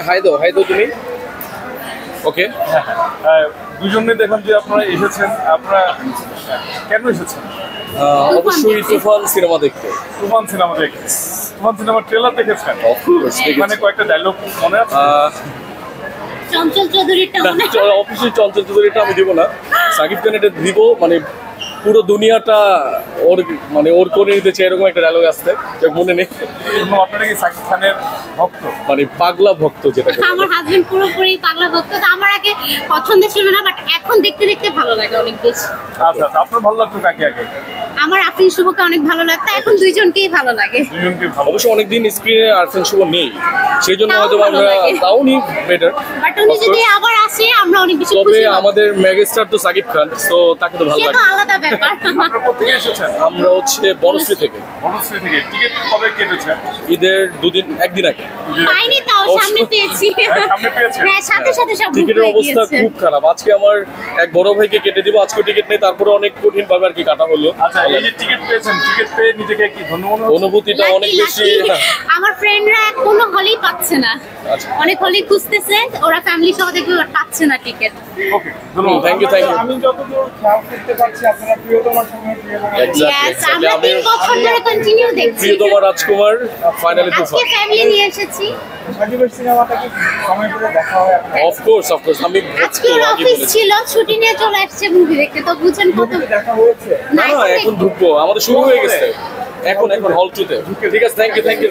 High দাও তুমি। ওকে, দুজনে দেখলাম যে আপনারা এসেছেন, আপনারা কেন এসেছেন? অবশ্যই তুফান সিনেমা দেখতে। তুফান সিনেমা তুফান ট্রেলার দেখেছেন? মানে কয়েকটা ডায়লগ মনে আছে? চঞ্চল অবশ্যই চঞ্চল চৌধুরীটা আমি দিব না, সাকিব খান এটা দিব। মানে পুরো দুনিয়াটা ওর করে নিতে চাই এরকম একটা ডায়লগ আসছে, মনে নেই। আপনারা কি সাকিব খানের ভক্ত? মানে পাগলা ভক্ত যেটা। আমার হাজবেন্ড পুরোপুরি পাগলা ভক্ত। তো আমার আগে পছন্দ ছিল না, বাট এখন দেখতে দেখতে ভালো লাগে অনেক বেশি। আচ্ছা, আপনার ভালো লাগতো কাকে আগে? আমার আফরিন শুভকে অনেক ভালো লাগতো, এখন দুইজনকেই ভালো লাগে। অবশ্য অনেকদিন স্ক্রিনে আফরিন শুভ নেই, সেই জন্য হয়তো আমরা তাও নি বেটার। বাট উনি যদি আবার আসে আমরা অনেক বেশি খুশি হব। তবে আমাদের মেগাস্টার তো সাকিব খান, তো তাকে তো ভালো লাগে। সেটা আলাদা ব্যাপার। আপনারা কোথা থেকে এসেছেন? আমরা হচ্ছে বনশ্রী থেকে। বনশ্রী থেকে টিকিট কবে কেটেছেন? ঈদের একদিন আগে। পাইনি, তাও সামনে পেয়েছি। সামনে পেয়েছেন? হ্যাঁ, সাথে সাথে সব টিকিটের অবস্থা খুব খারাপ। আজকে আমার এক বড় ভাইকে কেটে দিব, আজকে টিকিট নেই, তারপরে অনেক কঠিন ভাবে আর কি কাটা হলো। আচ্ছা, এই যে টিকিট পেয়েছেন, টিকিট পেয়ে নিজেকে কি ধন্য মনে হচ্ছে? অনুভূতিটা অনেক বেশি। আমার ফ্রেন্ডরা কোনো হলেই পাচ্ছে না, অনেক হলেই খুঁজতেছে, ওরা ফ্যামিলি সহ দেখবে পাচ্ছে না টিকিট। ওকে, ধন্যবাদ। Thank you. আমি যতদূর খেয়াল করতে পারছি আপনারা প্রিয়তমার সঙ্গে আমরা 3 বছর ধরে কন্টিনিউ দেখছি। প্রিয়তমা রাজকুমার ফাইনালি তুফান। আজকে ফ্যামিলি নিয়ে এসেছি। সাকিবের সিনেমাটা কি সময় করে দেখা হয়? অফকোর্স আমি আজকে ওর অফিস ছিল, ছুটি নিয়ে চলে আসছে মুভি দেখতে। তো বুঝেন কত দেখা হয়েছে? না, এখন ঢুকবো, আমাদের শুরু হয়ে গেছে। এখন হল 2 তে। ঠিক আছে, থ্যাংক ইউ।